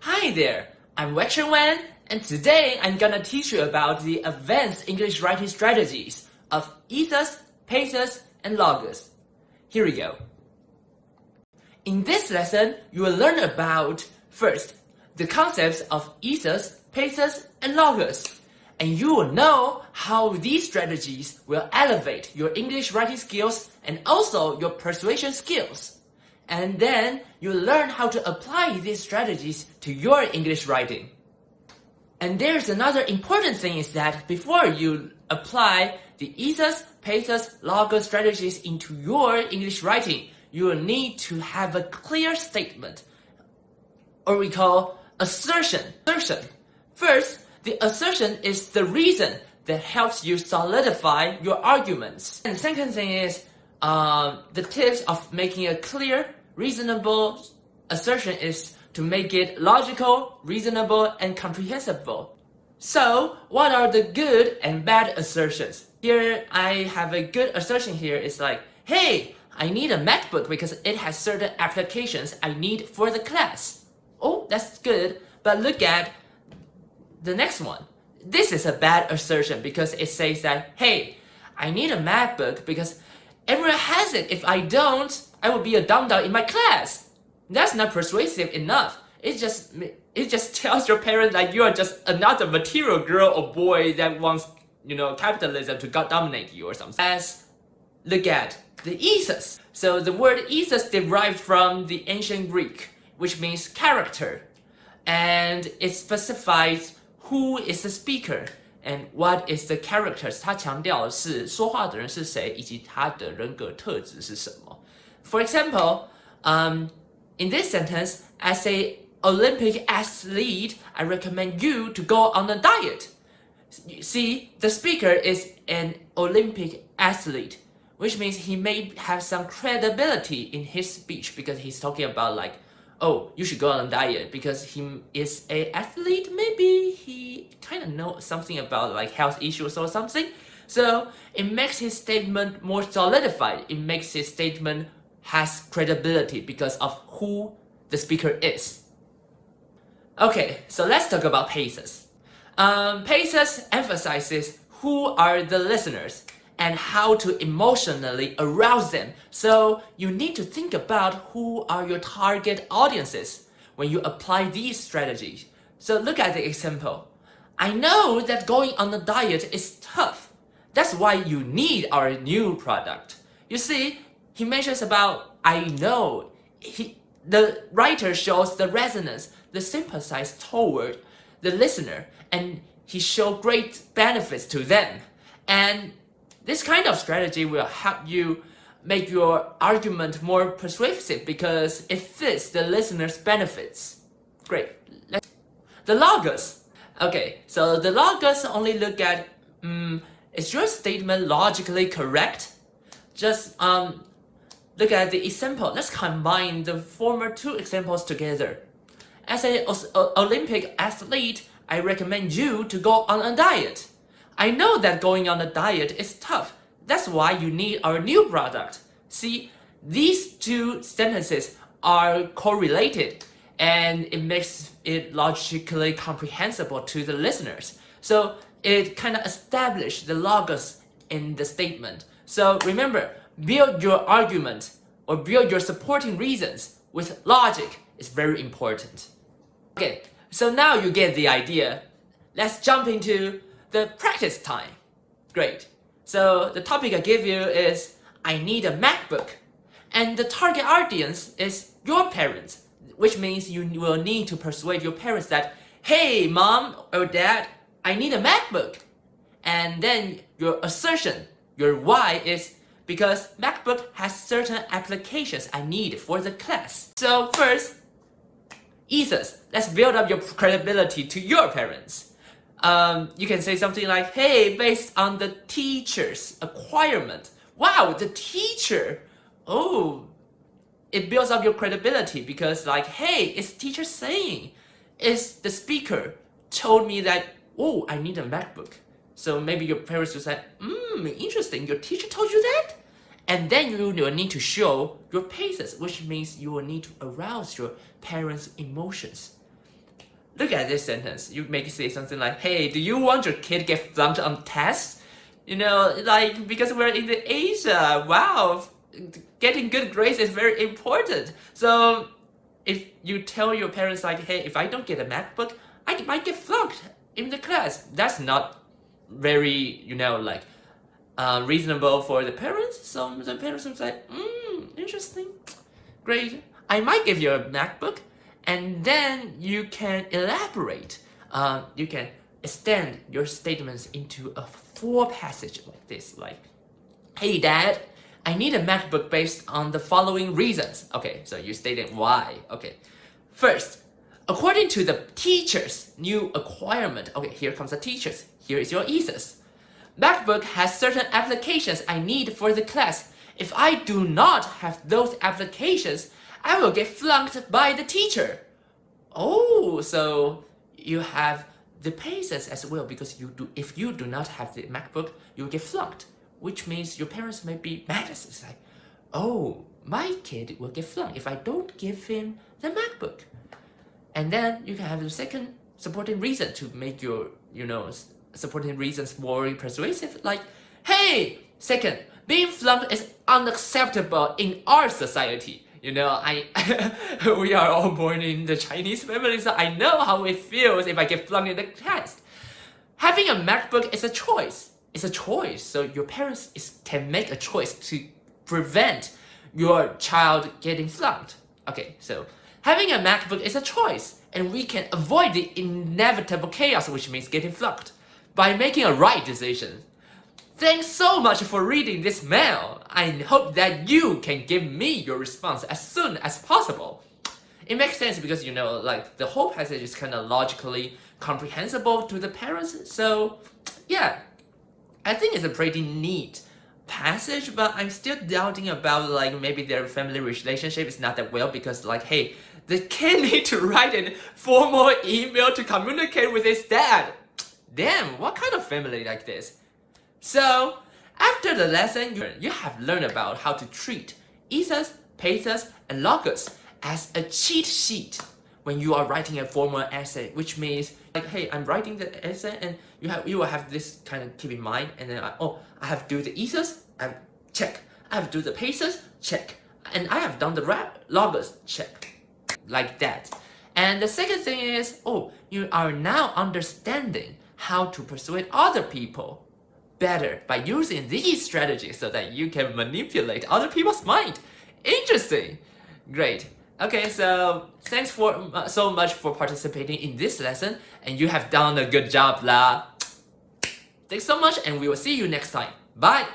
Hi there, I'm Wei Wen, and today I'm gonna teach you about the advanced English writing strategies of ethos, pathos, and logos. Here we go. In this lesson, you will learn about, first, the concepts of ethos, pathos, and logos, and you will know how these strategies will elevate your English writing skills and also your persuasion skills. And then you'll learn how to apply these strategies to your English writing. And there's another important thing is that before you apply the ethos, pathos, logos strategies into your English writing, you will need to have a clear statement, or we call assertion. First, the assertion is the reason that helps you solidify your arguments. And the second thing is the tips of making a clear, reasonable assertion is to make it logical, reasonable, and comprehensible. So, what are the good and bad assertions? Here, I have a good assertion here. It's like, hey, I need a MacBook because it has certain applications I need for the class. Oh, that's good, but look at the next one. This is a bad assertion because it says that, hey, I need a MacBook because everyone has it. If I don't, I will be a dumb-dumb in my class. That's not persuasive enough. It just tells your parents that you are just another material girl or boy that wants, capitalism to dominate you or something. Let's look at the ethos. So the word ethos derived from the ancient Greek, which means character. And it specifies who is the speaker and what is the characters. 它强调的是说话的人是谁以及他的人格特质是什么。For example, in this sentence, as an Olympic athlete, I recommend you to go on a diet. See, the speaker is an Olympic athlete, which means he may have some credibility in his speech because he's talking about like, oh, you should go on a diet because he is an athlete. Maybe he kind of knows something about like health issues or something. So it makes his statement more solidified. It makes his statement has credibility because of who the speaker is. Okay, so let's talk about pathos. Pathos emphasizes who are the listeners and how to emotionally arouse them. So you need to think about who are your target audiences when you apply these strategies. So look at the example. I know that going on a diet is tough. That's why you need our new product. You see, he mentions about I know. The writer shows the resonance, the sympathize toward the listener, and he shows great benefits to them. And this kind of strategy will help you make your argument more persuasive because it fits the listener's benefits. Great. The logos. Okay, so the logos only look at, is your statement logically correct? Just look at the example. Let's combine the former two examples together. As an Olympic athlete, I recommend you to go on a diet. I know that going on a diet is tough. That's why you need our new product. See, these two sentences are correlated and it makes it logically comprehensible to the listeners. So it kind of establishes the logos in the statement. So remember, build your argument or build your supporting reasons with logic is very important. Okay, so now you get the idea. Let's jump into the practice time. Great. So the topic I give you is I need a MacBook. And the target audience is your parents, which means you will need to persuade your parents that, hey, mom or dad, I need a MacBook. And then your assertion, your why is because MacBook has certain applications I need for the class. So first, ethos. Let's build up your credibility to your parents. You can say something like, hey, based on the teacher's acquirement. Wow, the teacher. Oh, it builds up your credibility because like, hey, it's teacher saying. It's the speaker told me that, oh, I need a MacBook. So maybe your parents will say, interesting, your teacher told you that? And then you will need to show your pathos, which means you will need to arouse your parents' emotions. look at this sentence. You make say something like, hey, do you want your kid to get flunked on tests? Like, because we're in the Asia, wow, getting good grades is very important. So if you tell your parents like, hey, if I don't get a MacBook, I might get flunked in the class. That's not very, reasonable for the parents. So the parents will say, interesting, great. I might give you a MacBook, and then you can elaborate. You can extend your statements into a full passage like this, like, hey dad, I need a MacBook based on the following reasons. Okay, so you stated why. Okay, first, according to the teacher's new requirement. Okay, here comes the teachers. Here is your ethos. MacBook has certain applications I need for the class. If I do not have those applications, I will get flunked by the teacher. Oh, so you have the paces as well, because if you do not have the MacBook, you'll get flunked, which means your parents may be mad at us. It's like, oh, my kid will get flunked if I don't give him the MacBook. And then you can have the second supporting reason to make your, supporting reasons more persuasive, like, hey, second, being flunked is unacceptable in our society. We are all born in the Chinese family, so I know how it feels if I get flunked in the test. Having a MacBook is a choice. It's a choice, so your parents can make a choice to prevent your child getting flunked. Okay, so having a MacBook is a choice, and we can avoid the inevitable chaos, which means getting flunked, by making a right decision. Thanks so much for reading this mail. I hope that you can give me your response as soon as possible. It makes sense because, the whole passage is kind of logically comprehensible to the parents. So, yeah, I think it's a pretty neat passage, but I'm still doubting about, maybe their family relationship is not that well because, hey, the kid need to write a formal email to communicate with his dad. Damn, what kind of family like this? So, after the lesson, you have learned about how to treat ethos, pathos, and logos as a cheat sheet when you are writing a formal essay, which means, hey, I'm writing the essay, and you will have this kind of keep in mind, and then, I have to do the ethos, check. I have to do the pathos, check. And I have done the logos, check. Like that. And the second thing is, you are now understanding how to persuade other people better by using these strategies so that you can manipulate other people's mind. Interesting. Great. Okay, so thanks so much for participating in this lesson, and you have done a good job lah. Thanks so much, and we will see you next time. Bye.